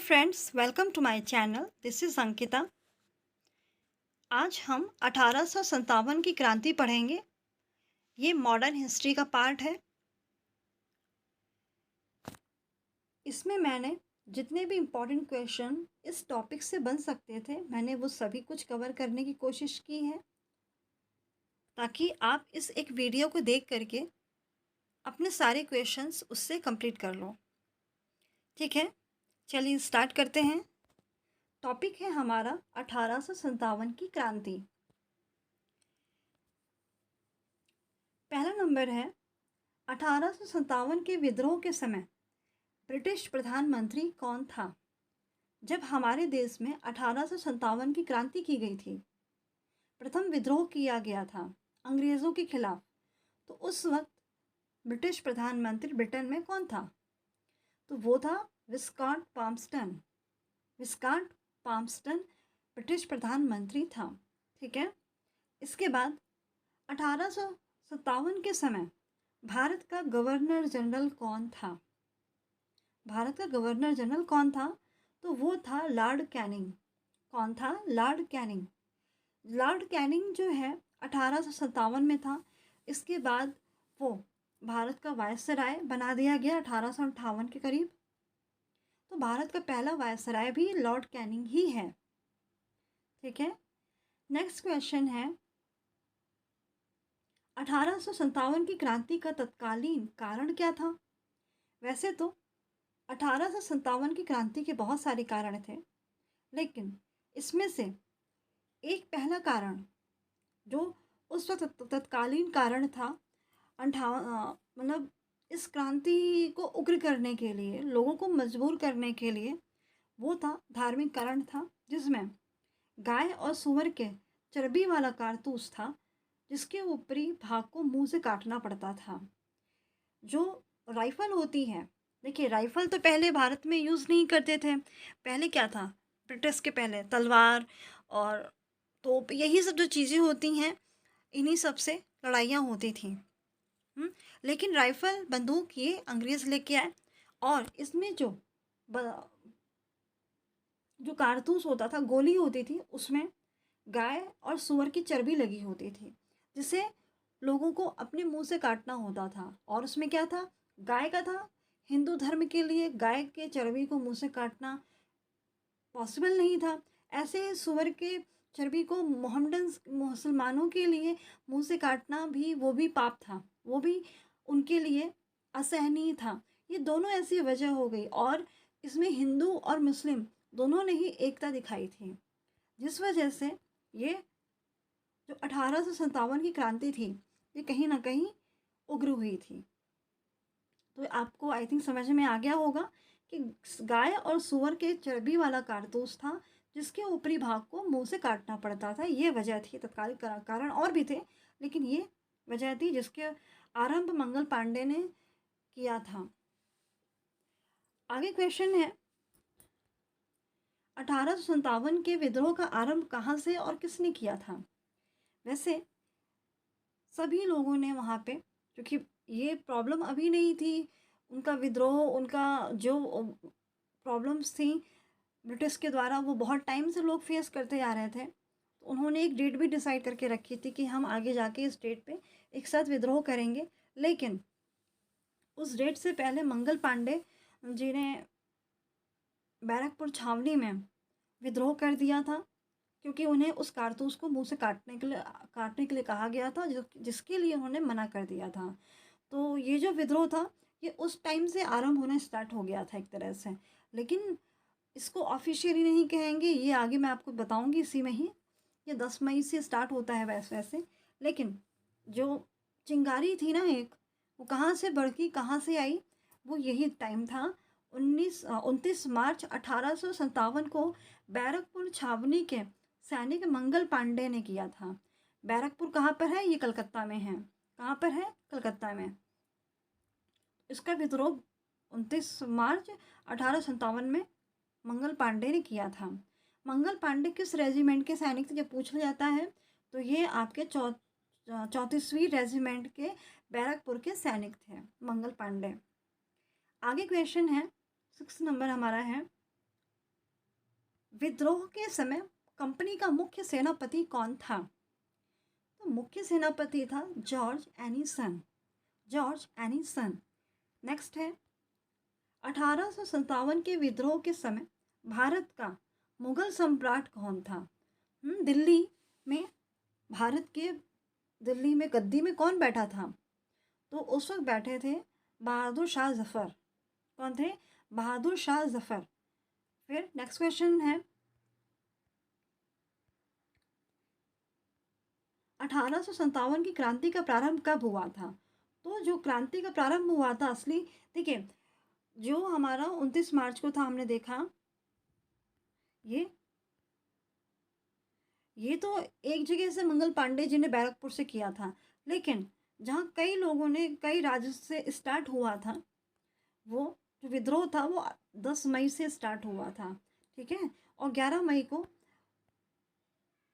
Friends, welcome to my channel. This is Ankita. आज हम 1857 की क्रांति पढ़ेंगे। ये मॉडर्न हिस्ट्री का पार्ट है। इसमें मैंने जितने भी इम्पोर्टेंट क्वेश्चन इस टॉपिक से बन सकते थे, मैंने वो सभी कुछ कवर करने की कोशिश की है, ताकि आप इस एक वीडियो को देख करके अपने सारे क्वेश्चंस उससे कंप्लीट कर लो। ठीक है, चलिए स्टार्ट करते हैं। टॉपिक है हमारा 1857 की क्रांति। पहला नंबर है, 1857 के विद्रोह के समय ब्रिटिश प्रधानमंत्री कौन था? जब हमारे देश में 1857 की क्रांति की गई थी, प्रथम विद्रोह किया गया था अंग्रेज़ों के खिलाफ, तो उस वक्त ब्रिटिश प्रधानमंत्री ब्रिटेन में कौन था? तो वो था विस्कॉट पाम्पस्टन। विस्कॉट पाम्पस्टन ब्रिटिश प्रधानमंत्री था। ठीक है। इसके बाद 1857 के समय भारत का गवर्नर जनरल कौन था? भारत का गवर्नर जनरल कौन था? तो वो था लॉर्ड कैनिंग। कौन था? Lord Canning. लॉर्ड कैनिंग जो है 1857 में था। इसके बाद वो भारत का वायसराय बना दिया गया 1858 के करीब। तो भारत का पहला वायसराय भी लॉर्ड कैनिंग ही है। ठीक है। नेक्स्ट क्वेश्चन है, 1857 की क्रांति का तत्कालीन कारण क्या था? वैसे तो 1857 की क्रांति के बहुत सारे कारण थे, लेकिन इसमें से एक पहला कारण जो उस वक्त तत्कालीन कारण था, मतलब इस क्रांति को उग्र करने के लिए, लोगों को मजबूर करने के लिए, वो था धार्मिक कारण था, जिसमें गाय और सुअर के चर्बी वाला कारतूस था, जिसके ऊपरी भाग को मुंह से काटना पड़ता था। जो राइफल होती है, देखिए राइफल तो पहले भारत में यूज़ नहीं करते थे। पहले क्या था, ब्रिटिश के पहले तलवार और तोप, यही सब जो चीज़ें होती हैं, इन्हीं सब से लड़ाइयाँ होती थी। लेकिन राइफल बंदूक ये अंग्रेज़ लेके आए, और इसमें जो कारतूस होता था, गोली होती थी, उसमें गाय और सूअर की चर्बी लगी होती थी, जिसे लोगों को अपने मुंह से काटना होता था। और उसमें क्या था, गाय का था। हिंदू धर्म के लिए गाय के चर्बी को मुंह से काटना पॉसिबल नहीं था। ऐसे सूअर के चर्बी को मोहम्मडन मुसलमानों के लिए मुंह से काटना भी, वो भी पाप था, वो भी उनके लिए असहनीय था। ये दोनों ऐसी वजह हो गई, और इसमें हिंदू और मुस्लिम दोनों ने ही एकता दिखाई थी, जिस वजह से ये जो 1857 की क्रांति थी, ये कहीं ना कहीं उग्र हुई थी। तो आपको आई थिंक समझ में आ गया होगा कि गाय और सूअर के चर्बी वाला कारतूस था, जिसके ऊपरी भाग को मुंह से काटना पड़ता था। ये वजह थी। तत्काल कारण और भी थे, लेकिन ये वजह थी जिसके आरंभ मंगल पांडे ने किया था। आगे क्वेश्चन है, 1857 के विद्रोह का आरंभ कहाँ से और किसने किया था? वैसे सभी लोगों ने वहाँ पे, क्योंकि ये प्रॉब्लम अभी नहीं थी, उनका विद्रोह, उनका जो प्रॉब्लम्स थी ब्रिटिश के द्वारा, वो बहुत टाइम से लोग फेस करते आ रहे थे। तो उन्होंने एक डेट भी डिसाइड करके रखी थी कि हम आगे जाके इस डेट पे एक साथ विद्रोह करेंगे। लेकिन उस डेट से पहले मंगल पांडे जी ने बैरकपुर छावनी में विद्रोह कर दिया था, क्योंकि उन्हें उस कारतूस को मुंह से काटने के लिए कहा गया था, जिसके लिए उन्होंने मना कर दिया था। तो ये जो विद्रोह था, ये उस टाइम से आरंभ होना स्टार्ट हो गया था एक तरह से। लेकिन इसको ऑफिशियली नहीं कहेंगे, ये आगे मैं आपको बताऊंगी इसी में ही। ये 10 मई से स्टार्ट होता है वैसे। लेकिन जो चिंगारी थी ना एक, वो कहाँ से भड़की, कहाँ से आई, वो यही टाइम था। 29 मार्च 1857 को बैरकपुर छावनी के सैनिक मंगल पांडे ने किया था। बैरकपुर कहाँ पर है? ये कलकत्ता में है। कहाँ पर है? कलकत्ता में। इसका विद्रोह 29 मार्च 1857 में मंगल पांडे ने किया था। मंगल पांडे किस रेजिमेंट के सैनिक थे जब पूछा जाता है, तो ये आपके 34वीं रेजिमेंट के बैरकपुर के सैनिक थे मंगल पांडे। आगे क्वेश्चन है, 6 नंबर हमारा है, विद्रोह के समय कंपनी का मुख्य सेनापति कौन था? तो मुख्य सेनापति था George Ennison. George Ennison. Next है 1857 के विद्रोह के समय भारत का मुगल सम्राट कौन था? दिल्ली में भारत के दिल्ली में गद्दी में कौन बैठा था? तो उस वक्त बैठे थे बहादुर शाह जफ़र। कौन थे? बहादुर शाह जफ़र। फिर नेक्स्ट क्वेश्चन है 1857 की क्रांति का प्रारंभ कब हुआ था? तो जो क्रांति का प्रारंभ हुआ था असली, देखिए, जो हमारा 29 मार्च को था, हमने देखा ये तो एक जगह से मंगल पांडे जी ने बैरकपुर से किया था, लेकिन जहाँ कई लोगों ने कई राज्यों से स्टार्ट हुआ था, वो जो विद्रोह था वो 10 मई से स्टार्ट हुआ था। ठीक है, और 11 मई को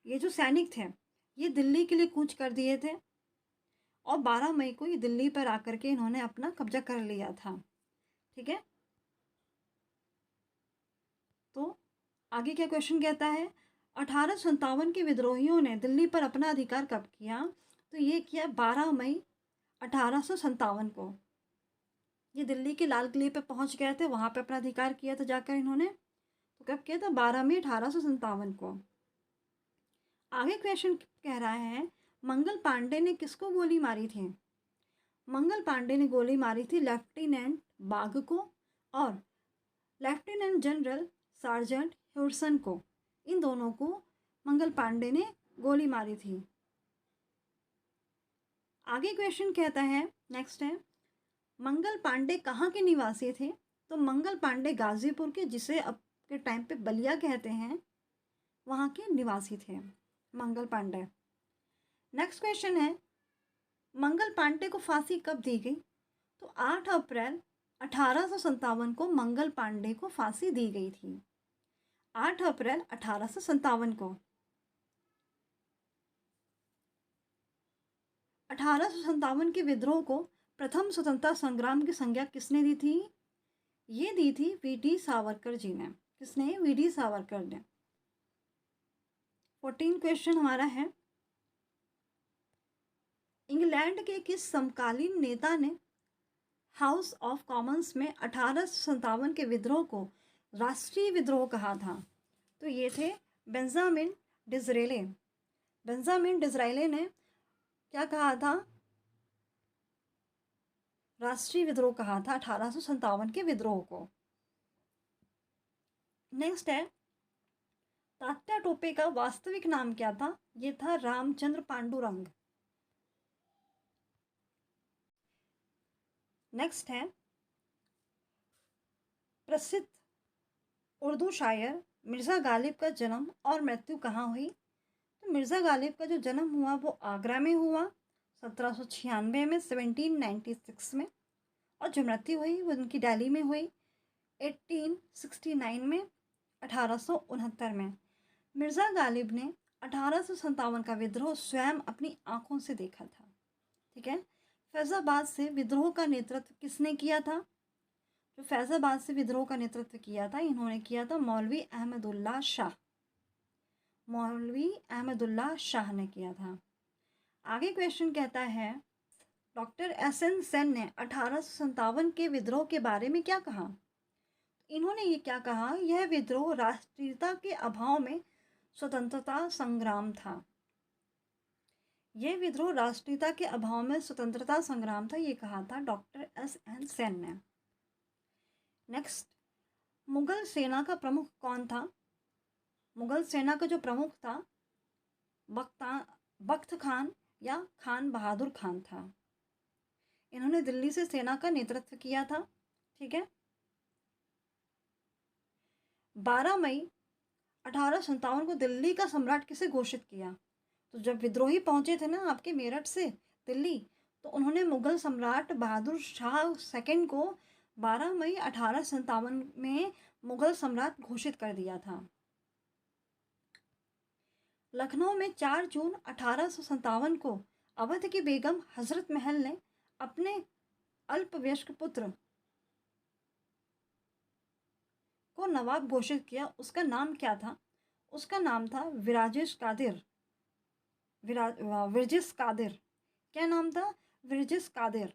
ये जो सैनिक थे ये दिल्ली के लिए कूच कर दिए थे, और 12 मई को ये दिल्ली पर आकर के इन्होंने अपना कब्जा कर लिया था। ठीक है, तो आगे क्या क्वेश्चन कहता है? 1857 के विद्रोहियों ने दिल्ली पर अपना अधिकार कब किया? तो ये किया 12 मई 1857 को। ये दिल्ली के लाल किले पे पहुंच गए थे, वहां पे अपना अधिकार किया था जाकर इन्होंने। तो कब किया था? 12 मई 1857 को। आगे क्वेश्चन कह रहा है मंगल पांडे ने किसको गोली मारी थी? मंगल पांडे ने गोली मारी थी लेफ्टिनेंट बाग को और लेफ्टिनेंट जनरल सार्जेंट ह्यूडसन को। इन दोनों को मंगल पांडे ने गोली मारी थी। आगे क्वेश्चन कहता है, नेक्स्ट है मंगल पांडे कहाँ के निवासी थे? तो मंगल पांडे गाजीपुर के, जिसे अब के टाइम पे बलिया कहते हैं, वहाँ के निवासी थे मंगल पांडे। नेक्स्ट क्वेश्चन है मंगल पांडे को फांसी कब दी गई? तो 8 अप्रैल 1857 को मंगल पांडे को फांसी दी गई थी। 8 अप्रैल 1857 को। 1857 के विद्रोह को प्रथम स्वतंत्रता संग्राम की संज्ञा किसने दी थी? ये दी थी वीडी सावरकर जी ने। किसने? वीडी सावरकर ने। 14 क्वेश्चन हमारा है इंग्लैंड के किस समकालीन नेता ने हाउस ऑफ कॉमन्स में 1857 के विद्रोह को राष्ट्रीय विद्रोह कहा था? तो ये थे बेंजामिन डिज़राएली। बेंजामिन डिज़राएली ने क्या कहा था? राष्ट्रीय विद्रोह कहा था 1857 के विद्रोह को। नेक्स्ट है तात्या टोपे का वास्तविक नाम क्या था? ये था रामचंद्र पांडुरंग। नेक्स्ट है प्रसिद्ध उर्दू शायर मिर्ज़ा गालिब का जन्म और मृत्यु कहाँ हुई? तो मिर्ज़ा गालिब का जो जन्म हुआ वो आगरा में हुआ 1796 में, 1796 में, और जो मृत्यु हुई वो उनकी दिल्ली में हुई 1869 में, 1869 में। मिर्ज़ा गालिब ने 1857 का विद्रोह स्वयं अपनी आंखों से देखा था। ठीक है, फैज़ाबाद से विद्रोह का नेतृत्व किसने किया था? जो फैज़ाबाद से विद्रोह का नेतृत्व किया था, इन्होंने किया था मौलवी अहमदुल्ला शाह। मौलवी अहमदुल्ला शाह ने किया था। आगे क्वेश्चन कहता है डॉक्टर एस एन सेन ने 1857 के विद्रोह के बारे में क्या कहा? इन्होंने ये क्या कहा? यह विद्रोह राष्ट्रीयता के अभाव में स्वतंत्रता संग्राम था। यह विद्रोह राष्ट्रीयता के अभाव में स्वतंत्रता संग्राम था, ये कहा था डॉक्टर एस एन सेन ने। नेक्स्ट, मुगल सेना का प्रमुख कौन था? मुगल सेना का जो प्रमुख था बख्त खान या खान बहादुर खान था। इन्होंने दिल्ली से सेना का नेतृत्व किया था। ठीक है, 12 मई 1857 को दिल्ली का सम्राट किसे घोषित किया? तो जब विद्रोही पहुंचे थे ना आपके मेरठ से दिल्ली, तो उन्होंने मुगल सम्राट बहादुर शाह सेकंड को 12 मई 1857 में मुगल सम्राट घोषित कर दिया था। लखनऊ में 4 जून 1857 को अवध की बेगम हजरत महल ने अपने अल्पवयस्क पुत्र को नवाब घोषित किया उसका नाम क्या था? उसका नाम था विराजिश कादिर। विरजिस कादिर। क्या नाम था? विरजिस कादिर।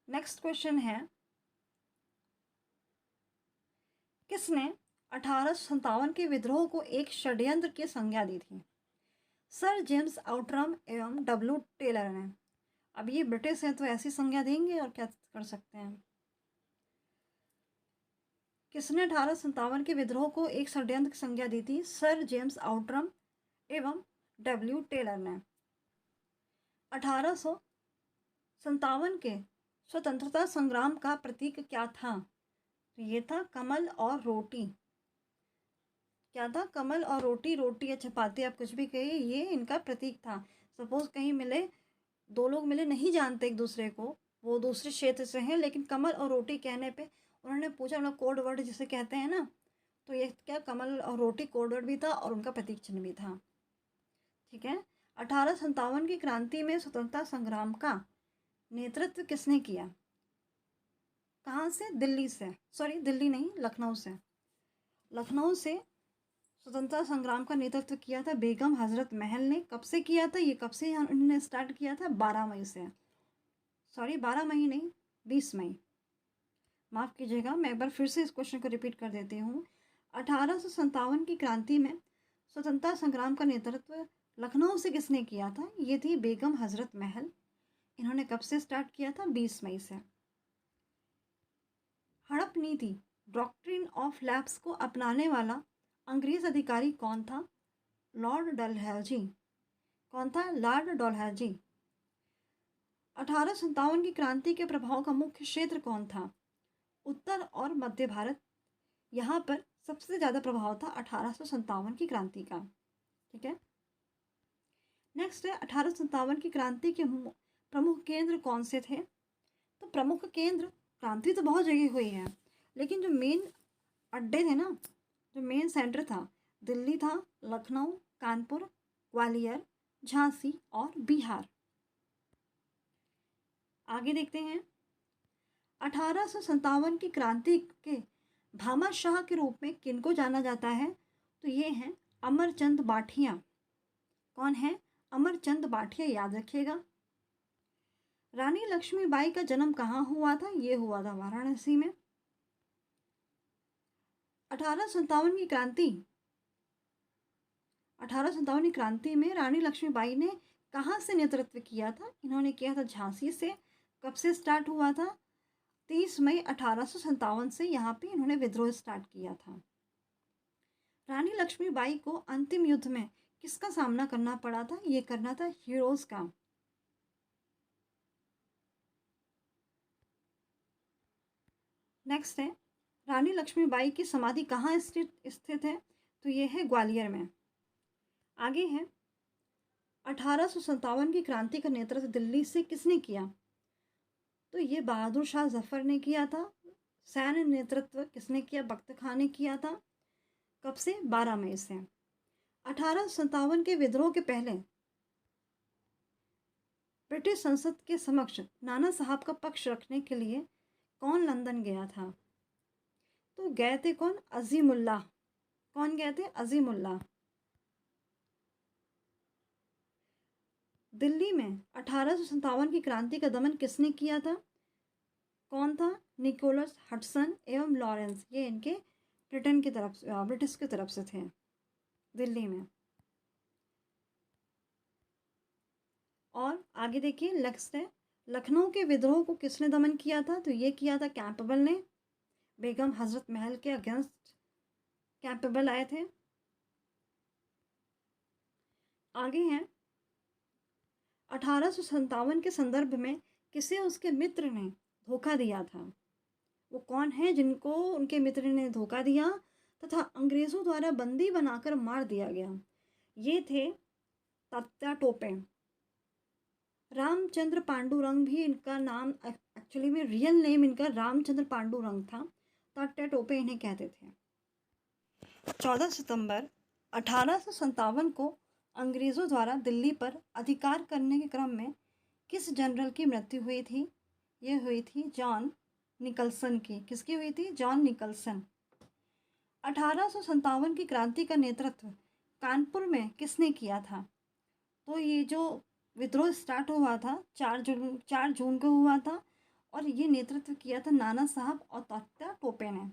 नेक्स्ट क्वेश्चन है, किसने 1857 के विद्रोह को एक षड्यंत्र की संज्ञा दी थी? सर जेम्स आउटरम एवं डब्ल्यू टेलर ने। अब ये ब्रिटिश हैं तो ऐसी संज्ञा देंगे और क्या कर सकते हैं। किसने 1857 के विद्रोह को एक षड्यंत्र की संज्ञा दी थी? सर जेम्स आउटरम एवं डब्ल्यू टेलर ने। 1857 के स्वतंत्रता संग्राम का प्रतीक क्या था? तो ये था कमल और रोटी। क्या था? कमल और रोटी। रोटी या चपाती, आप कुछ भी कहिए, ये इनका प्रतीक था। सपोज कहीं मिले, दो लोग मिले, नहीं जानते एक दूसरे को, वो दूसरे क्षेत्र से हैं, लेकिन कमल और रोटी कहने पे उन्होंने पूछा, मतलब कोड वर्ड जिसे कहते हैं ना, तो ये क्या, कमल और रोटी कोड वर्ड भी था और उनका प्रतीक चिन्ह भी था। ठीक है। 1857 की क्रांति में स्वतंत्रता संग्राम का नेतृत्व किसने किया? कहाँ से? दिल्ली से, सॉरी दिल्ली नहीं, लखनऊ से। लखनऊ से स्वतंत्रता संग्राम का नेतृत्व किया था बेगम हजरत महल ने। कब से किया था? ये कब से उन्होंने स्टार्ट किया था? 12 मई से। सॉरी 12 मई नहीं, 20 मई, माफ़ कीजिएगा। मैं एक बार फिर से इस क्वेश्चन को रिपीट कर देती हूँ। 1857 की क्रांति में स्वतंत्रता संग्राम का नेतृत्व लखनऊ से किसने किया था? ये थी बेगम हजरत महल। इन्होंने कब से स्टार्ट किया था? 20 मई से। हड़प नीति, डॉक्ट्रिन ऑफ लैप्स को अपनाने वाला अंग्रेज अधिकारी कौन था? लॉर्ड डलहौजी। कौन था? लॉर्ड डलहौजी। 1857 की क्रांति के प्रभाव का मुख्य क्षेत्र कौन था? उत्तर और मध्य भारत। यहाँ पर सबसे ज़्यादा प्रभाव था 1857 की क्रांति का। ठीक है। नेक्स्ट है, 1857 की क्रांति के प्रमुख केंद्र कौन से थे? तो प्रमुख केंद्र, क्रांति तो बहुत जगह हुई है, लेकिन जो मेन अड्डे थे ना, जो मेन सेंटर था, दिल्ली था, लखनऊ, कानपुर, ग्वालियर, झांसी और बिहार। आगे देखते हैं। 1857 की क्रांति के भामाशाह के रूप में किनको जाना जाता है? तो ये हैं अमरचंद बाठिया। कौन है? अमरचंद बाठिया, याद रखिएगा। रानी लक्ष्मीबाई का जन्म कहाँ हुआ था? ये हुआ था वाराणसी में। 1857 की क्रांति, 1857 की क्रांति में रानी लक्ष्मीबाई ने कहाँ से नेतृत्व किया था? इन्होंने किया था झांसी से। कब से स्टार्ट हुआ था? 30 मई 1857 से यहाँ पे इन्होंने विद्रोह स्टार्ट किया था। रानी लक्ष्मीबाई को अंतिम युद्ध में किसका सामना करना पड़ा था? ये करना था हीरोज का। नेक्स्ट है, रानी लक्ष्मीबाई की समाधि कहाँ स्थित है? तो ये है ग्वालियर में। आगे है, 1857 की क्रांति का नेतृत्व दिल्ली से किसने किया? तो ये बहादुर शाह जफर ने किया था। सैन्य नेतृत्व किसने किया? बख्त खां ने किया था। कब से? 12 मई से। 1857 के विद्रोह के पहले ब्रिटिश संसद के समक्ष नाना साहब का पक्ष रखने के लिए कौन लंदन गया था? तो गए थे कौन? अजीमुल्लाह। कौन गए थे? अजीमुल्लाह। दिल्ली में 1857 की क्रांति का दमन किसने किया था? कौन था? निकोलस हडसन एवं लॉरेंस। ये इनके ब्रिटेन की तरफ से, ब्रिटिश की तरफ से थे दिल्ली में। और आगे देखिए, नेक्स्ट है, लखनऊ के विद्रोह को किसने दमन किया था? तो ये किया था कैंपबेल ने। बेगम हजरत महल के अगेंस्ट कैंपबेल आए थे। आगे हैं, 1857 के संदर्भ में किसे उसके मित्र ने धोखा दिया था? वो कौन है जिनको उनके मित्र ने धोखा दिया तथा अंग्रेजों द्वारा बंदी बनाकर मार दिया गया? ये थे तात्या टोपे। रामचंद्र पांडुरंग भी इनका नाम, एक्चुअली में रियल नेम इनका रामचंद्र पांडुरंग था। तात्या टोपे इन्हें कहते थे। 14 सितंबर 1857 को अंग्रेज़ों द्वारा दिल्ली पर अधिकार करने के क्रम में किस जनरल की मृत्यु हुई थी? ये हुई थी जॉन निकल्सन की। किसकी हुई थी? John Nicholson. 1857 की क्रांति का नेतृत्व कानपुर में किसने किया था? तो ये जो विद्रोह स्टार्ट हुआ था 4 जून को हुआ था, और ये नेतृत्व किया था नाना साहब और तात्या टोपे ने।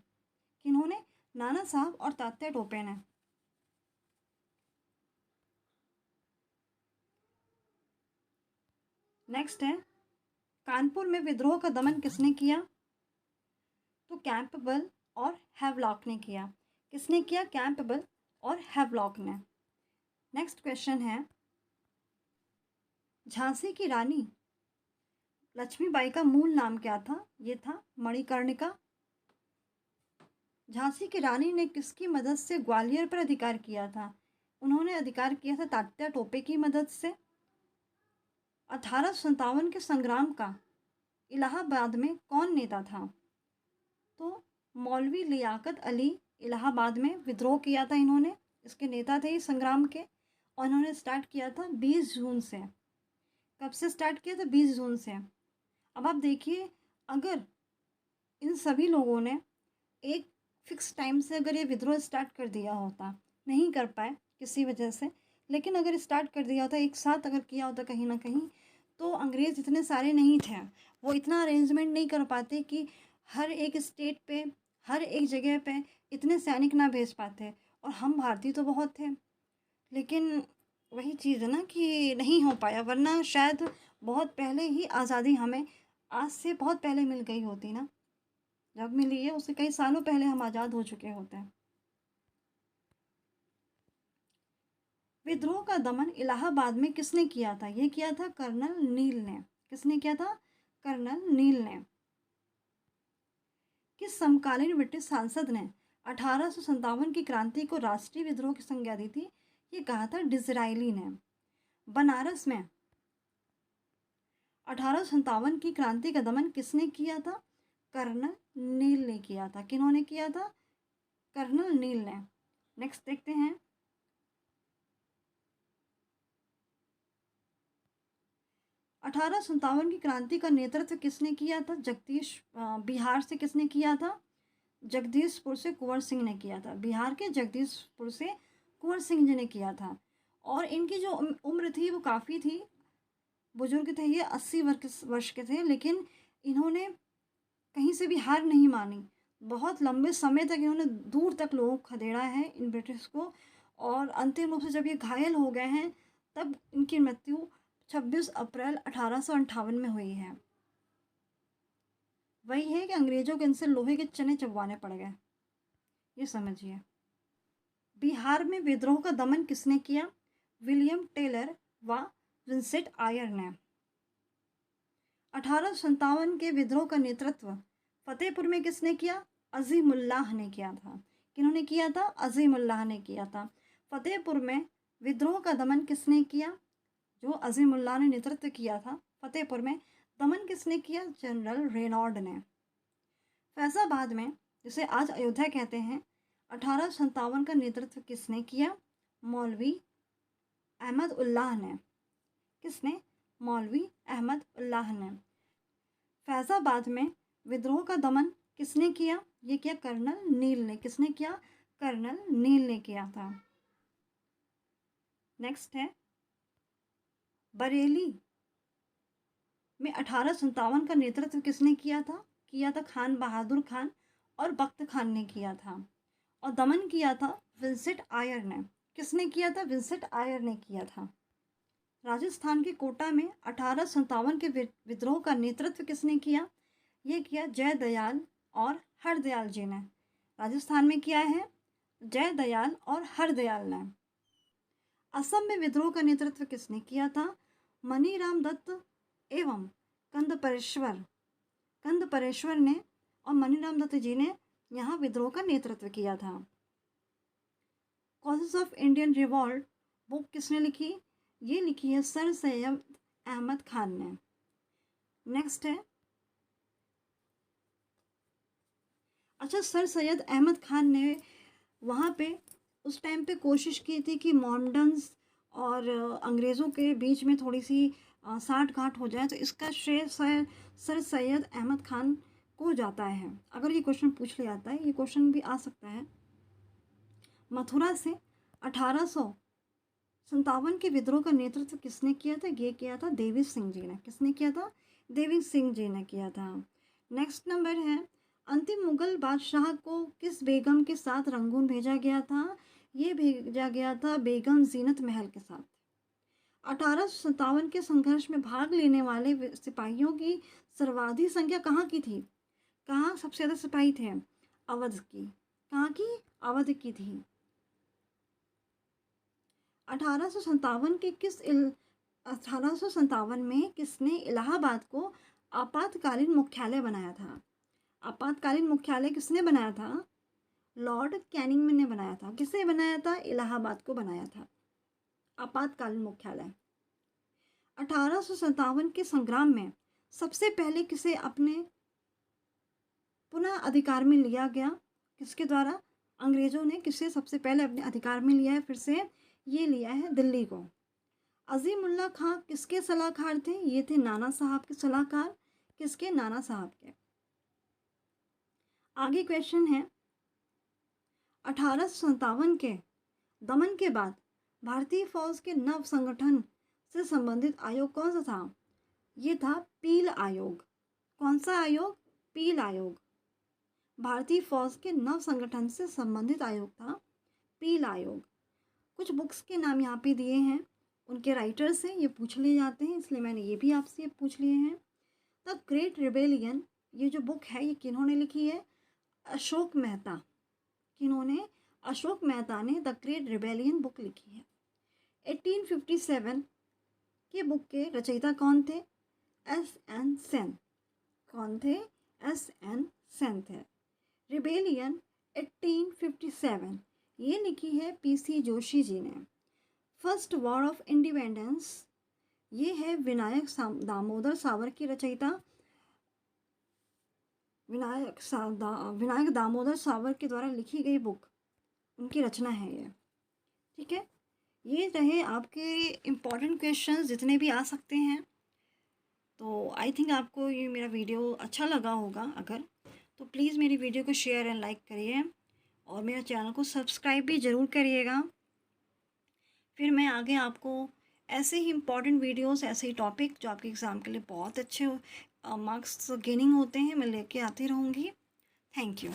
किन्होंने? नाना साहब और तात्या टोपे ने। नेक्स्ट है, कानपुर में विद्रोह का दमन किसने किया? तो कैंपबेल और हैवलॉक ने किया। किसने किया? कैंपबेल और हैवलॉक ने। नेक्स्ट क्वेश्चन है, झांसी की रानी लक्ष्मीबाई का मूल नाम क्या था? ये था मणिकर्णिका। झांसी की रानी ने किसकी मदद से ग्वालियर पर अधिकार किया था? उन्होंने अधिकार किया था तात्या टोपे की मदद से। 1857 के संग्राम का इलाहाबाद में कौन नेता था? तो मौलवी लियाकत अली इलाहाबाद में विद्रोह किया था इन्होंने। इसके नेता थे इस संग्राम के, और इन्होंने स्टार्ट किया था 20 जून से। कब से स्टार्ट किया था? 20 जून से। अब आप देखिए, अगर इन सभी लोगों ने एक फिक्स टाइम से अगर ये विद्रोह स्टार्ट कर दिया होता, नहीं कर पाए किसी वजह से, लेकिन अगर स्टार्ट कर दिया होता, एक साथ अगर किया होता कहीं ना कहीं, तो अंग्रेज़ इतने सारे नहीं थे, वो इतना अरेंजमेंट नहीं कर पाते कि हर एक स्टेट पे, हर एक जगह पे इतने सैनिक ना भेज पाते। और हम भारतीय तो बहुत थे, लेकिन वही चीज़ है ना कि नहीं हो पाया, वरना शायद बहुत पहले ही आज़ादी हमें आज से बहुत पहले मिल गई होती ना। जब मिली है उससे कई सालों पहले हम आज़ाद हो चुके होते हैं। विद्रोह का दमन इलाहाबाद में किसने किया था? ये किया था कर्नल नील ने। किसने किया था? कर्नल नील ने। किस समकालीन ब्रिटिश सांसद ने 1857 की क्रांति को राष्ट्रीय विद्रोह की संज्ञा दी थी? ये कहा था डिज़रायली ने। बनारस में 1857 की क्रांति का दमन किसने किया था? कर्नल नील ने किया था। किन्होंने किया था? कर्नल नील ने। नेक्स्ट देखते हैं, 1857 की क्रांति का नेतृत्व किसने किया था? बिहार से किसने किया था? जगदीशपुर से कुंवर सिंह ने किया था। बिहार के जगदीशपुर से कुंवर सिंह जी ने किया था। और इनकी जो उम्र थी वो काफ़ी थी, बुजुर्ग थे ये, 80 वर्ष के थे, लेकिन इन्होंने कहीं से भी हार नहीं मानी। बहुत लंबे समय तक इन्होंने दूर तक लोगों को खदेड़ा है इन ब्रिटिश को, और अंतिम रूप से जब ये घायल हो गए हैं तब इनकी मृत्यु 26 अप्रैल 1858 में हुई है। वही है कि अंग्रेजों के इनसे लोहे के चने चबवाने पड़ गए, ये समझिए। बिहार में विद्रोह का दमन किसने किया? विलियम टेलर व विंसेंट आयर ने। 1857 के विद्रोह का नेतृत्व फतेहपुर में किसने किया? अजीमुल्लाह ने किया था। किन्होंने किया था? अजीमुल्लाह ने किया था। फतेहपुर में विद्रोह का दमन किसने किया? जो अजीमुल्लाह ने नेतृत्व किया था फतेहपुर में, दमन किसने किया? जनरल रेनॉल्ड ने। फैजाबाद में, जिसे आज अयोध्या कहते हैं, 1857 का नेतृत्व किसने किया? मौलवी अहमद उल्लाह ने। किसने? मौलवी अहमद उल्लाह ने। फैजाबाद में विद्रोह का दमन किसने किया? ये किया कर्नल नील ने। किसने किया? कर्नल नील ने किया था। नेक्स्ट है, बरेली में 1857 का नेतृत्व किसने किया था? किया था खान बहादुर खान और बख्त खान ने किया था। और दमन किया था विंसेंट आयर ने। किसने किया था? विंसेंट आयर ने किया था। राजस्थान के कोटा में 1857 के विद्रोह का नेतृत्व किसने किया? ये किया जयदयाल और हरदयाल जी ने। राजस्थान में किया है जयदयाल और हरदयाल ने। असम में विद्रोह का नेतृत्व किसने किया था? मनीराम दत्त एवं कंदपरेश्वर ने और मनीराम दत्त जी ने यहाँ विद्रोह का नेतृत्व किया था। Causes of Indian revolt book किसने लिखी? ये लिखी है सर सैयद अहमद खान ने। नेक्स्ट है, अच्छा, सर सैयद अहमद खान ने वहाँ पे उस टाइम पे कोशिश की थी कि मोहम्मडन्स और अंग्रेज़ों के बीच में थोड़ी सी साठ गांठ हो जाए, तो इसका श्रेय सर सैयद अहमद खान को जाता है। अगर ये क्वेश्चन पूछ लिया जाता है, ये क्वेश्चन भी आ सकता है। मथुरा से 1857 के विद्रोह का नेतृत्व किसने किया था? ये किया था देवी सिंह जी ने। किसने किया था? देवी सिंह जी ने किया था। नेक्स्ट नंबर है, अंतिम मुगल बादशाह को किस बेगम के साथ रंगून भेजा गया था? ये भेजा गया था बेगम जीनत महल के साथ। 1857 के संघर्ष में भाग लेने वाले सिपाहियों की सर्वाधिक संख्या कहाँ की थी? कहाँ सबसे ज़्यादा सिपाही थे? अवध की। कहाँ की? अवध की थी। 1857 में किसने इलाहाबाद को आपातकालीन मुख्यालय बनाया था? आपातकालीन मुख्यालय किसने बनाया था? लॉर्ड कैनिंग ने बनाया था। किसने बनाया था? इलाहाबाद को बनाया था आपातकालीन मुख्यालय। 1857 के संग्राम में सबसे पहले किसे अपने पुनः अधिकार में लिया गया? किसके द्वारा? अंग्रेजों ने किसे सबसे पहले अपने अधिकार में लिया है? फिर से ये लिया है दिल्ली को। अजीमुल्ला खां किसके सलाहकार थे? ये थे नाना साहब के सलाहकार। किसके? नाना साहब के। आगे क्वेश्चन है, 1857 के दमन के बाद भारतीय फौज के नव संगठन से संबंधित आयोग कौन सा था? ये था पील आयोग। कौन सा आयोग? पील आयोग। भारतीय फौज के नव संगठन से संबंधित आयोग था पील आयोग। कुछ बुक्स के नाम यहाँ पे दिए हैं, उनके राइटर्स हैं, ये पूछ लिए जाते हैं, इसलिए मैंने ये भी आपसे पूछ लिए हैं। द ग्रेट रिबेलियन, ये जो बुक है ये किन्होंने लिखी है? अशोक मेहता। किन्होंने? अशोक मेहता ने द ग्रेट रिबेलियन बुक लिखी है। 1857 के बुक के रचयिता कौन थे? एस.एन. सेन। कौन थे? एस.एन. सेन थे। रिबेलियन 1857 ये लिखी है पी.सी. जोशी जी ने। फर्स्ट वॉर ऑफ इंडिपेंडेंस ये है विनायक दामोदर सावरकर की रचयिता। विनायक दामोदर सावरकर के द्वारा लिखी गई बुक, उनकी रचना है ये। ठीक है, ये रहे आपके इम्पॉर्टेंट क्वेश्चंस जितने भी आ सकते हैं। तो आई थिंक आपको ये मेरा वीडियो अच्छा लगा होगा। अगर तो प्लीज़ मेरी वीडियो को शेयर एंड लाइक करिए और मेरे चैनल को सब्सक्राइब भी ज़रूर करिएगा। फिर मैं आगे आपको ऐसे ही इम्पॉर्टेंट वीडियोस, ऐसे ही टॉपिक जो आपके एग्ज़ाम के लिए बहुत अच्छे मार्क्स गेनिंग होते हैं, मैं लेके आती रहूँगी। Thank you.